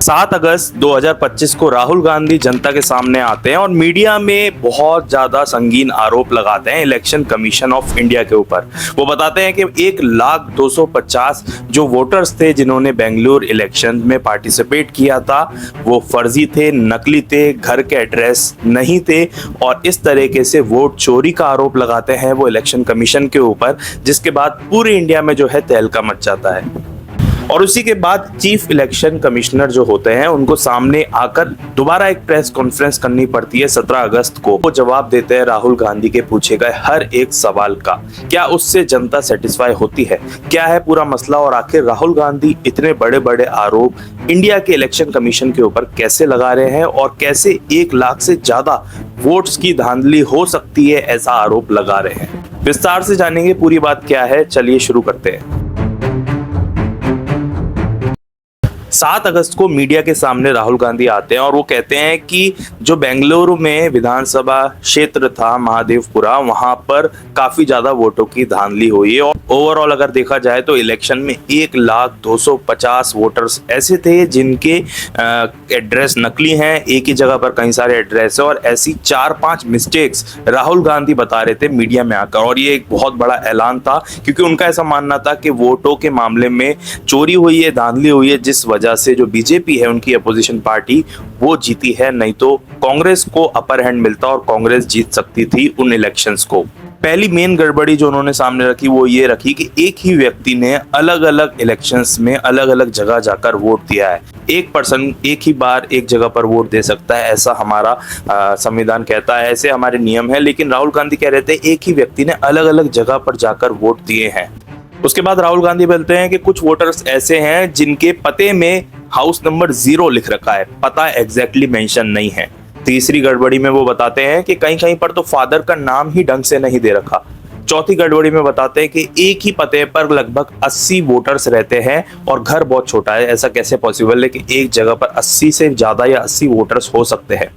7 अगस्त 2025 को राहुल गांधी जनता के सामने आते हैं और मीडिया में बहुत ज्यादा संगीन आरोप लगाते हैं इलेक्शन कमीशन ऑफ इंडिया के ऊपर। वो बताते हैं कि 1,250,000 जो वोटर्स थे जिन्होंने बेंगलुरु इलेक्शन में पार्टिसिपेट किया था वो फर्जी थे, नकली थे, घर के एड्रेस नहीं थे और इस तरीके से वोट चोरी का आरोप लगाते हैं वो इलेक्शन कमीशन के ऊपर, जिसके बाद पूरे इंडिया में जो है तहलका मच जाता है। और उसी के बाद चीफ इलेक्शन कमिश्नर जो होते हैं उनको सामने आकर दोबारा एक प्रेस कॉन्फ्रेंस करनी पड़ती है 17 अगस्त को। वो जवाब देते हैं राहुल गांधी के पूछे गए हर एक सवाल का। क्या उससे जनता सेटिस्फाई होती है, क्या है पूरा मसला और आखिर राहुल गांधी इतने बड़े बड़े आरोप इंडिया के इलेक्शन कमीशन के ऊपर कैसे लगा रहे हैं और कैसे 1 लाख से ज्यादा वोट्स की धांधली हो सकती है ऐसा आरोप लगा रहे हैं। विस्तार से जानेंगे पूरी बात क्या है, चलिए शुरू करते हैं। 7 अगस्त को मीडिया के सामने राहुल गांधी आते हैं और वो कहते हैं कि जो बेंगलुरु में विधानसभा क्षेत्र था महादेवपुरा, वहां पर काफी ज्यादा वोटों की धांधली हुई है और ओवरऑल अगर देखा जाए तो इलेक्शन में 1,250,000 वोटर्स ऐसे थे जिनके एड्रेस नकली हैं, एक ही जगह पर कई सारे एड्रेस है और ऐसी 4-5 मिस्टेक्स राहुल गांधी बता रहे थे मीडिया में आकर। और ये एक बहुत बड़ा ऐलान था क्योंकि उनका ऐसा मानना था कि वोटों के मामले में चोरी हुई है, धांधली हुई है, जिस वजह से जो बीजेपी है उनकी अपोजिशन पार्टी वो जीती है, नहीं तो कांग्रेस को अपर हैंड मिलता और कांग्रेस जीत सकती थी उन इलेक्शंस को। पहली मेन गड़बड़ी जो उन्होंने सामने रखी वो ये रखी कि एक ही व्यक्ति ने अलग अलग इलेक्शंस में अलग अलग जगह जाकर वोट दिया है। एक पर्सन एक ही बार एक जगह पर वोट दे सकता है, ऐसा हमारा संविधान कहता है, ऐसे हमारे नियम है। लेकिन राहुल गांधी कह रहे थे एक ही व्यक्ति ने अलग अलग जगह पर जाकर वोट दिए हैं। उसके बाद राहुल गांधी बोलते हैं कि कुछ वोटर्स ऐसे हैं जिनके पते में हाउस नंबर 0 लिख रखा है, पता एग्जैक्टली मेंशन नहीं है। तीसरी गड़बड़ी में वो बताते हैं कि कहीं कहीं पर तो फादर का नाम ही ढंग से नहीं दे रखा। चौथी गड़बड़ी में बताते हैं कि एक ही पते पर लगभग 80 वोटर्स रहते हैं और घर बहुत छोटा है, ऐसा कैसे पॉसिबल है कि एक जगह पर 80 से ज्यादा या 80 वोटर्स हो सकते हैं।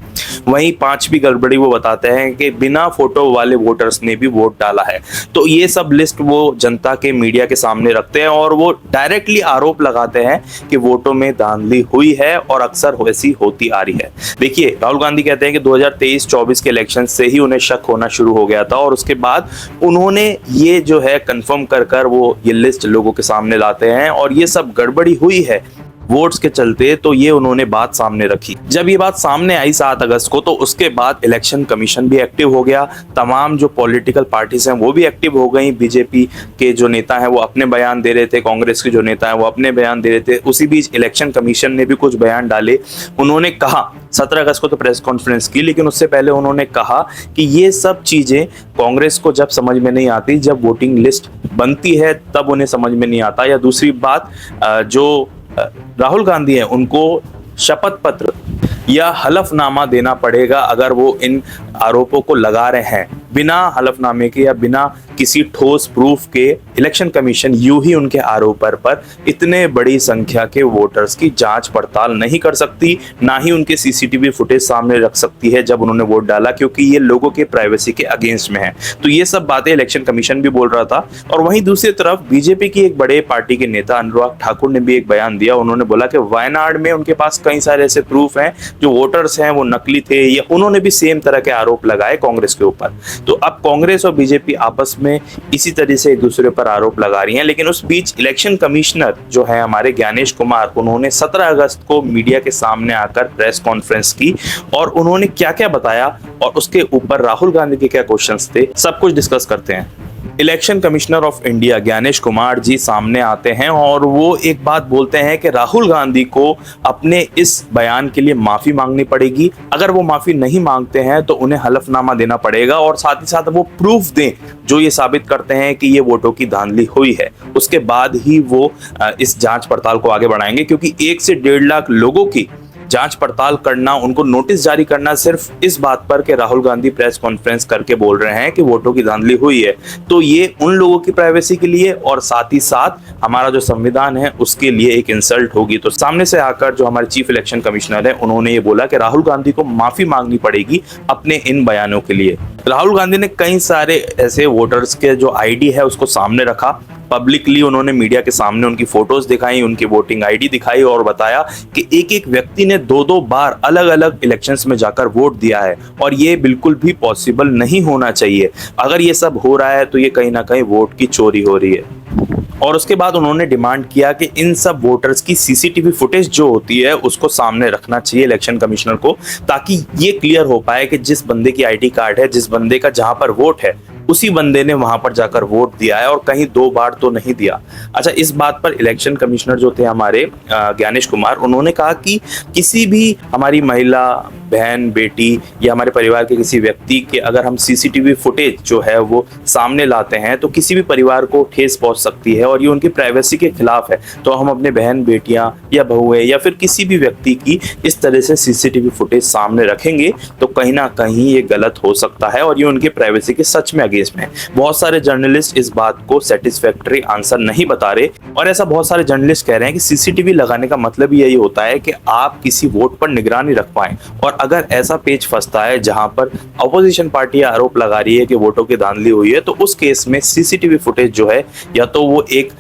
वहीं पांचवी गड़बड़ी वो बताते हैं कि बिना फोटो वाले वोटर्स ने भी वोट डाला है। तो ये सब लिस्ट वो जनता के मीडिया के सामने रखते हैं और वो डायरेक्टली आरोप लगाते हैं कि वोटों में धांधली हुई है और अक्सर वैसी होती आ रही है। देखिए, राहुल गांधी कहते हैं कि 2023-24 के इलेक्शन से ही उन्हें शक होना शुरू हो गया था और उसके बाद उन्होंने ये जो है कंफर्म कर वो ये लिस्ट लोगों के सामने लाते हैं और ये सब गड़बड़ी हुई है वोट्स के चलते, तो ये उन्होंने बात सामने रखी। जब ये बात सामने आई 7 अगस्त को, तो उसके बाद इलेक्शन कमीशन भी एक्टिव हो गया, तमाम जो पॉलिटिकल पार्टीज हैं वो भी एक्टिव हो गई। बीजेपी के जो नेता हैं वो अपने बयान दे रहे थे, कांग्रेस के जो नेता हैं वो अपने बयान दे रहे थे। उसी बीच इलेक्शन कमीशन ने भी कुछ बयान डाले। उन्होंने कहा 17 अगस्त को तो प्रेस कॉन्फ्रेंस की, लेकिन उससे पहले उन्होंने कहा कि ये सब चीजें कांग्रेस को जब समझ में नहीं आती, जब वोटिंग लिस्ट बनती है तब उन्हें समझ में नहीं आता। या दूसरी बात, जो राहुल गांधी है उनको शपथ पत्र या हलफनामा देना पड़ेगा अगर वो इन आरोपों को लगा रहे हैं। बिना हलफनामे के या बिना किसी ठोस प्रूफ के इलेक्शन कमीशन यूं ही उनके आरोपों पर इतने बड़ी संख्या के वोटर्स की जांच पड़ताल नहीं कर सकती, ना ही उनके सीसीटीवी फुटेज सामने रख सकती है जब उन्होंने वोट डाला, क्योंकि ये लोगों के प्राइवेसी के अगेंस्ट में है। तो ये सब बातें इलेक्शन कमीशन भी बोल रहा था। और वहीं दूसरी तरफ बीजेपी की एक बड़े पार्टी के नेता अनुराग ठाकुर ने भी एक बयान दिया। उन्होंने बोला कि वायनाड में उनके पास कई सारे ऐसे प्रूफ हैं जो वोटर्स हैं वो नकली थे, या उन्होंने भी सेम तरह के आरोप लगाए कांग्रेस के ऊपर। तो अब कांग्रेस और बीजेपी आपस में इसी तरह से एक दूसरे पर आरोप लगा रही हैं। लेकिन उस बीच इलेक्शन कमिश्नर जो है हमारे ज्ञानेश कुमार, उन्होंने 17 अगस्त को मीडिया के सामने आकर प्रेस कॉन्फ्रेंस की और उन्होंने क्या क्या बताया और उसके ऊपर राहुल गांधी के क्या क्वेश्चंस थे, सब कुछ डिस्कस करते हैं। Election commissioner of India Gyanesh Kumar ji सामने आते हैं और वो एक बात बोलते हैं कि राहुल गांधी को अपने इस बयान के लिए माफी मांगनी पड़ेगी। अगर वो माफी नहीं मांगते हैं तो उन्हें हलफनामा देना पड़ेगा और साथ ही साथ वो प्रूफ दें जो ये साबित करते हैं कि ये वोटों की धांधली हुई है। उसके बाद ही वो इस जांच पड़ताल को आगे बढ़ाएंगे, क्योंकि 1 से 1.5 लाख लोगों की जांच पड़ताल करना, उनको नोटिस जारी करना सिर्फ इस बात पर कि राहुल गांधी प्रेस कॉन्फ्रेंस करके बोल रहे हैं कि वोटों की धांधली हुई है, तो ये उन लोगों की प्राइवेसी के लिए और साथ ही साथ हमारा जो संविधान है उसके लिए एक इंसल्ट होगी। तो सामने से आकर जो हमारे चीफ इलेक्शन कमिश्नर है उन्होंने ये बोला कि राहुल गांधी को माफी मांगनी पड़ेगी अपने इन बयानों के लिए। राहुल गांधी ने कई सारे ऐसे वोटर्स के जो आईडी है उसको सामने रखा, पब्लिकली उन्होंने मीडिया के सामने उनकी फोटोज दिखाई, उनकी वोटिंग आईडी दिखाई और बताया कि एक एक व्यक्ति ने दो दो बार अलग अलग इलेक्शंस में जाकर वोट दिया है और ये बिल्कुल भी पॉसिबल नहीं होना चाहिए। अगर ये सब हो रहा है तो ये कहीं ना कहीं वोट की चोरी हो रही है। और उसके बाद उन्होंने डिमांड किया कि इन सब वोटर्स की सीसीटीवी फुटेज जो होती है उसको सामने रखना चाहिए इलेक्शन कमिश्नर को, ताकि ये क्लियर हो पाए कि जिस बंदे की आईडी कार्ड है, जिस बंदे का जहां पर वोट है, उसी बंदे ने वहां पर जाकर वोट दिया है और कहीं दो बार तो नहीं दिया। अच्छा, इस बात पर इलेक्शन कमिश्नर जो थे हमारे ज्ञानेश कुमार, उन्होंने कहा कि किसी भी हमारी महिला, बहन, बेटी या हमारे परिवार के किसी व्यक्ति के अगर हम सीसीटीवी फुटेज जो है वो सामने लाते हैं तो किसी भी परिवार को ठेस पहुंच सकती है और ये उनकी प्राइवेसी के खिलाफ है। तो हम अपने बहन, बेटियां या बहुएं या फिर किसी भी व्यक्ति की इस तरह से सीसीटीवी फुटेज सामने रखेंगे तो कहीं ना कहीं ये गलत हो सकता है और ये उनके प्राइवेसी के सच में अगेंस्ट में। बहुत सारे जर्नलिस्ट इस बात को सेटिस्फैक्टरी आंसर नहीं बता रहे और ऐसा बहुत सारे जर्नलिस्ट कह रहे हैं कि सीसीटीवी लगाने का मतलब यही होता है कि आप किसी वोट पर निगरानी रख पाएं। और अगर ऐसा पेच फंसता है जहां पर अपोजिशन पार्टी आरोप लगा रही है कि वोटों की धांधली हुई है, तो उस केस में सीसीटीवी फुटेज जो है या तो वो एक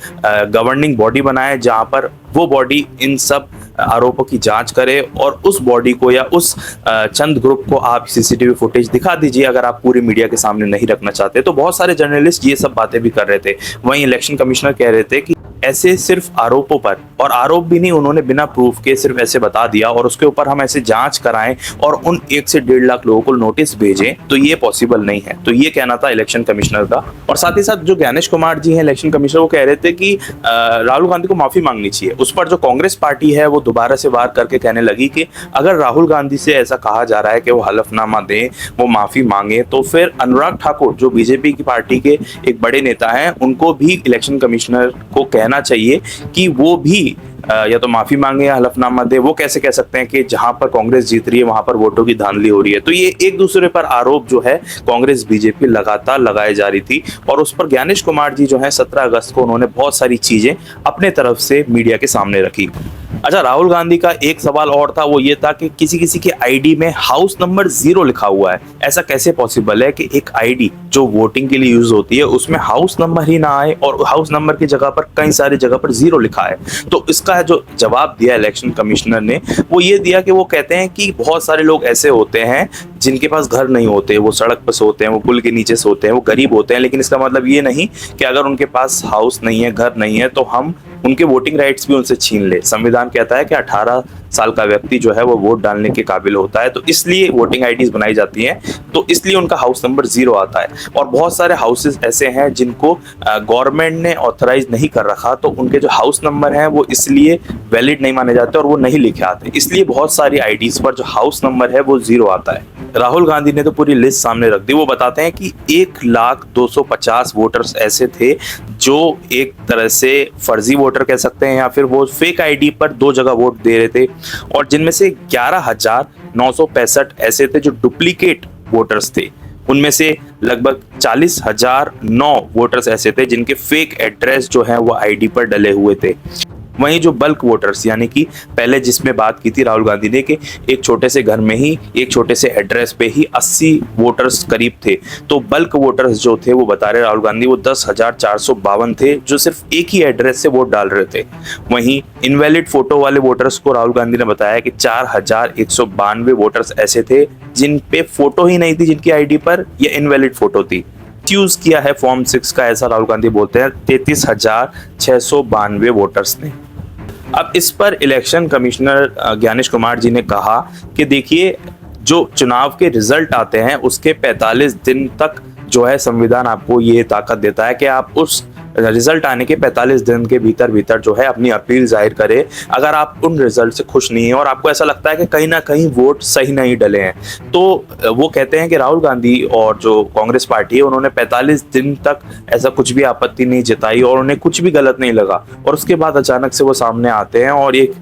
गवर्निंग बॉडी बनाए जहां पर वो बॉडी इन सब आरोपों की जांच करे और उस बॉडी को या उस चंद ग्रुप को आप सीसीटीवी फुटेज दिखा दीजिए अगर आप पूरी मीडिया के सामने नहीं रखना चाहते। तो बहुत सारे जर्नलिस्ट ये सब बातें भी कर रहे थे। वहीं इलेक्शन कमिश्नर कह रहे थे कि ऐसे सिर्फ आरोपों पर, और आरोप भी नहीं, उन्होंने बिना प्रूफ के सिर्फ ऐसे बता दिया और उसके ऊपर हम ऐसे जांच कराएं और उन 1 से 1.5 लाख लोगों को नोटिस भेजें, तो ये पॉसिबल नहीं है। तो ये कहना था इलेक्शन कमिश्नर का। और साथ ही साथ जो ज्ञानेश कुमार जी हैं इलेक्शन कमिश्नर, वो कह रहे थे कि राहुल गांधी को माफी मांगनी चाहिए। उस पर जो कांग्रेस पार्टी है वो दोबारा से वार करके कहने लगी कि अगर राहुल गांधी से ऐसा कहा जा रहा है कि वो हलफनामा दें, वो माफी मांगे, तो फिर अनुराग ठाकुर जो बीजेपी की पार्टी के एक बड़े नेता हैं, उनको भी इलेक्शन कमिश्नर को कहना चाहिए कि वो भी या तो माफी मांगे या हलफनामा दे। वो कैसे कह सकते हैं कि जहां पर कांग्रेस जीत रही है वहां पर वोटों की धांधली हो रही है। तो ये एक दूसरे पर आरोप जो है कांग्रेस बीजेपी लगातार लगाए जा रही थी और उस पर ज्ञानेश कुमार जी जो है 17 अगस्त को उन्होंने बहुत सारी चीजें अपने तरफ से मीडिया के सामने रखी। अच्छा, राहुल गांधी का एक सवाल और था, वो ये था कि किसी किसी के आईडी में हाउस नंबर 0 लिखा हुआ है। ऐसा कैसे पॉसिबल है कि एक आईडी जो वोटिंग के लिए यूज होती है उसमें हाउस नंबर ही ना आए और हाउस नंबर की जगह पर कई सारी जगह पर 0 लिखा है। तो इसका जो जवाब दिया इलेक्शन कमिश्नर ने वो ये दिया कि वो कहते हैं कि बहुत सारे लोग ऐसे होते हैं जिनके पास घर नहीं होते, वो सड़क पर सोते हैं, वो पुल के नीचे सोते हैं, वो गरीब होते हैं, लेकिन इसका मतलब ये नहीं कि अगर उनके पास हाउस नहीं है, घर नहीं है, तो हम उनके वोटिंग राइट्स भी उनसे छीन ले। संविधान कहता है कि 18 साल का व्यक्ति जो है वो वोट डालने के काबिल होता है, तो इसलिए वोटिंग आईडीज बनाई जाती हैं, तो इसलिए उनका हाउस नंबर 0 आता है। और बहुत सारे हाउसेस ऐसे हैं जिनको गवर्नमेंट ने ऑथराइज नहीं कर रखा, तो उनके जो हाउस नंबर हैं वो इसलिए वैलिड नहीं माने जाते और वो नहीं लिखे आते, इसलिए बहुत सारी आईडीज पर जो हाउस नंबर है वो 0 आता है। राहुल गांधी ने तो पूरी लिस्ट सामने रख दी। वो बताते हैं कि 1,250,000 वोटर्स ऐसे थे जो एक तरह से फर्जी वोटर कह सकते हैं या फिर वो फेक आईडी पर 2 जगह वोट दे रहे थे, और जिनमें से 11,965 ऐसे थे जो डुप्लीकेट वोटर्स थे। उनमें से लगभग 40,009 वोटर्स ऐसे थे जिनके फेक एड्रेस जो है वो आईडी पर डले हुए थे। वहीं जो बल्क वोटर्स, यानी कि पहले जिसमें बात की थी राहुल गांधी ने कि एक छोटे से घर में ही एक छोटे से एड्रेस पे ही 80 वोटर्स करीब थे, तो बल्क वोटर्स जो थे वो बता रहे राहुल गांधी वो 10,452 थे जो सिर्फ एक ही एड्रेस से वोट डाल रहे थे। वहीं इनवैलिड फोटो वाले वोटर्स को राहुल गांधी ने बताया कि 4,192 वोटर्स ऐसे थे जिन पे फोटो ही नहीं थी, जिनकी आईडी पर ये इनवैलिड फोटो थी। यूज किया है फॉर्म 6 का, ऐसा राहुल गांधी बोलते हैं 33,692 वोटर्स ने। अब इस पर इलेक्शन कमिश्नर ज्ञानेश कुमार जी ने कहा कि देखिए, जो चुनाव के रिजल्ट आते हैं उसके 45 दिन तक जो है संविधान आपको ये ताकत देता है कि आप उस रिजल्ट आने के 45 दिन के भीतर जो है अपनी अपील जाहिर करे। अगर आप उन रिजल्ट से खुश नहीं है और आपको ऐसा लगता है कि कहीं ना कहीं वोट सही नहीं डले हैं, तो वो कहते हैं कि राहुल गांधी और जो कांग्रेस पार्टी है उन्होंने 45 दिन तक ऐसा कुछ भी आपत्ति नहीं जताई और उन्हें कुछ भी गलत नहीं लगा, और उसके बाद अचानक से वो सामने आते हैं और एक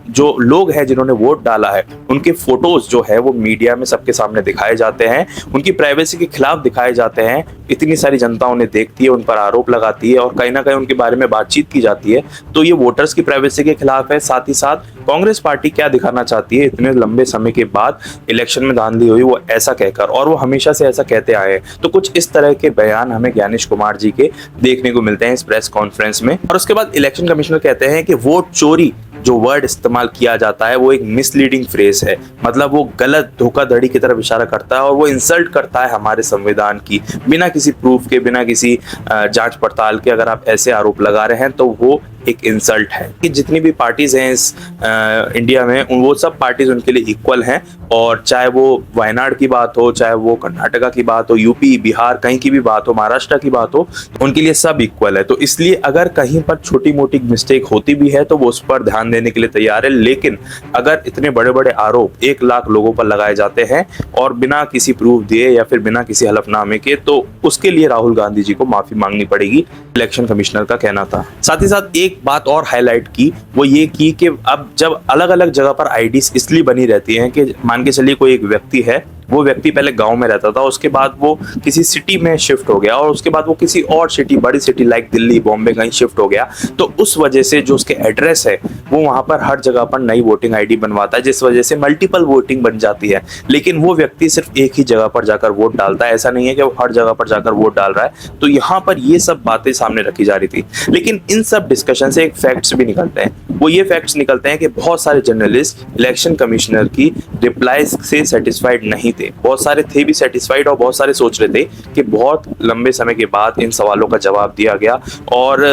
जो लोग हैं जिन्होंने वोट डाला है उनके फोटोज जो है वो मीडिया में सबके सामने दिखाए जाते हैं, उनकी प्राइवेसी के खिलाफ दिखाए जाते हैं। इतनी सारी जनता उन्हें देखती है, उन पर आरोप लगाती आती है और कहीं ना कहीं उनके बारे में बातचीत की जाती है तो ये वोटर्स की प्राइवेसी के खिलाफ है। साथ ही साथ कांग्रेस पार्टी क्या दिखाना चाहती है इतने लंबे समय के बाद इलेक्शन में धांधली हुई वो ऐसा कहकर, और वो हमेशा से ऐसा कहते आए हैं। तो कुछ इस तरह के बयान हमें ज्ञानेश कुमार जी के देखने को मिलते हैं इस प्रेस कॉन्फ्रेंस में। और उसके बाद इलेक्शन कमिश्नर कहते हैं कि वोट चोरी जो वर्ड इस्तेमाल किया जाता है वो एक मिसलीडिंग फ्रेज है, मतलब वो गलत धोखाधड़ी की तरफ इशारा करता है और वो इंसल्ट करता है हमारे संविधान की। बिना किसी प्रूफ के, बिना किसी जांच पड़ताल के अगर आप ऐसे आरोप लगा रहे हैं तो वो एक इंसल्ट है। कि जितनी भी पार्टीज हैं इस इंडिया में वो सब पार्टीज उनके लिए इक्वल हैं, और चाहे वो वायनाड की बात हो, चाहे वो कर्नाटका की बात हो, यूपी बिहार कहीं की भी बात हो, महाराष्ट्र की बात हो, उनके लिए सब इक्वल है। तो इसलिए अगर कहीं पर छोटी मोटी मिस्टेक होती भी है तो वो उस पर ध्यान देने के लिए तैयार है। लेकिन अगर इतने बड़े बड़े आरोप 1 लाख लोगों पर लगाए जाते हैं और बिना किसी प्रूफ दिए या फिर बिना किसी हलफनामे के, तो उसके लिए राहुल गांधी जी को माफी मांगनी पड़ेगी, इलेक्शन कमिश्नर का कहना था। साथ ही साथ एक बात और हाईलाइट की, वो ये की कि अब जब अलग अलग जगह पर आईडीज इसलिए बनी रहती हैं कि मान के चलिए कोई एक व्यक्ति है, वो व्यक्ति पहले गांव में रहता था, उसके बाद वो किसी सिटी में शिफ्ट हो गया और उसके बाद वो किसी और सिटी, बड़ी सिटी लाइक दिल्ली, बॉम्बे कहीं शिफ्ट हो गया, तो उस वजह से जो उसके एड्रेस है वो वहां पर हर जगह पर नई वोटिंग आईडी बनवाता है, जिस वजह से मल्टीपल वोटिंग बन जाती है। लेकिन वो व्यक्ति सिर्फ एक ही जगह पर जाकर वोट डालता है, ऐसा नहीं है कि वो हर जगह पर जाकर वोट डाल रहा है। तो यहाँ पर ये सब बातें सामने रखी जा रही थी। लेकिन इन सब डिस्कशन से एक फैक्ट्स भी निकलते हैं, वो ये फैक्ट्स निकलते हैं कि बहुत सारे जर्नलिस्ट इलेक्शन कमिश्नर की रिप्लाईज से सेटिस्फाइड नहीं थे। बहुत सारे थे भी सेटिस्फाइड और बहुत सारे सोच रहे थे कि बहुत लंबे समय के बाद इन सवालों का जवाब दिया गया, और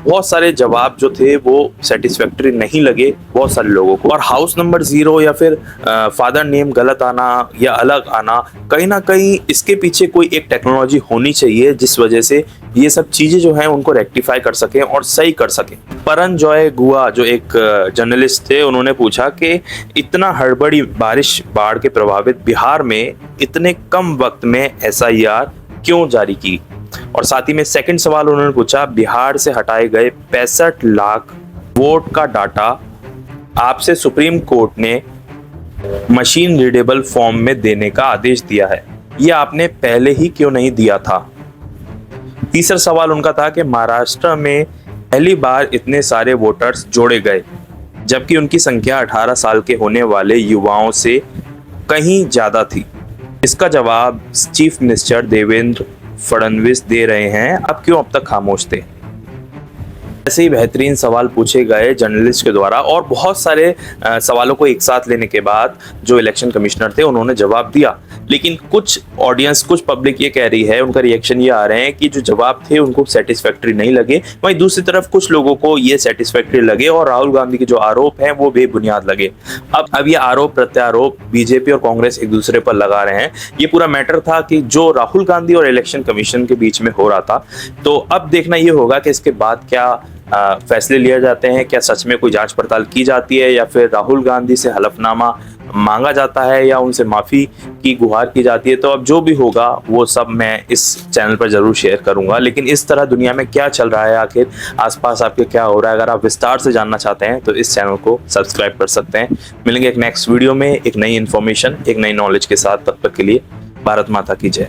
बहुत सारे जवाब जो थे वो सेटिस्फैक्टरी नहीं लगे बहुत सारे लोगों को। और हाउस नंबर 0 या फिर फादर नेम गलत आना या अलग आना, कहीं ना कहीं इसके पीछे कोई एक टेक्नोलॉजी होनी चाहिए जिस वजह से ये सब चीजें जो हैं उनको रेक्टिफाई कर सकें और सही कर सकें। परनजॉय गुहा जो एक जर्नलिस्ट थे, उन्होंने पूछा कि इतना हड़बड़ी बारिश बाढ़ के प्रभावित बिहार में इतने कम वक्त में SIR क्यों जारी की। और साथ ही में सेकंड सवाल उन्होंने पूछा, बिहार से हटाए गए 65 लाख वोट का डाटा आपसे सुप्रीम कोर्ट ने मशीन रीडेबल फॉर्म में देने का आदेश दिया है, यह आपने पहले ही क्यों नहीं दिया था। तीसरा सवाल उनका था कि महाराष्ट्र में पहली बार इतने सारे वोटर्स जोड़े गए जबकि उनकी संख्या 18 साल के होने वाले युवाओं से कहीं ज्यादा थी। इसका जवाब चीफ मिनिस्टर देवेंद्र फडणवीस दे रहे हैं, अब क्यों अब तक खामोश थे। ऐसे ही बेहतरीन सवाल पूछे गए जर्नलिस्ट के द्वारा, और बहुत सारे सवालों को एक साथ लेने के बाद जो इलेक्शन कमिश्नर थे उन्होंने जवाब दिया। लेकिन कुछ ऑडियंस, कुछ पब्लिक ये कह रही है, उनका रिएक्शन ये आ रहे हैं कि जो जवाब थे उनको सेटिस्फैक्टरी नहीं लगे, वहीं दूसरी तरफ कुछ लोगों को ये सेटिस्फैक्टरी लगे और राहुल गांधी के जो आरोप हैं वो बेबुनियाद लगे। अब ये आरोप प्रत्यारोप बीजेपी और कांग्रेस एक दूसरे पर लगा रहे हैं। ये पूरा मैटर था कि जो राहुल गांधी और इलेक्शन कमीशन के बीच में हो रहा था। तो अब देखना ये होगा कि इसके बाद क्या फैसले लिए जाते हैं, क्या सच में कोई जांच पड़ताल की जाती है या फिर राहुल गांधी से हलफनामा मांगा जाता है या उनसे माफी की गुहार की जाती है। तो अब जो भी होगा वो सब मैं इस चैनल पर जरूर शेयर करूंगा। लेकिन इस तरह दुनिया में क्या चल रहा है, आखिर आसपास आपके क्या हो रहा है, अगर आप विस्तार से जानना चाहते हैं तो इस चैनल को सब्सक्राइब कर सकते हैं। मिलेंगे एक नेक्स्ट वीडियो में एक नई इन्फॉर्मेशन, एक नई नॉलेज के साथ। तब तक के लिए भारत माता की जय।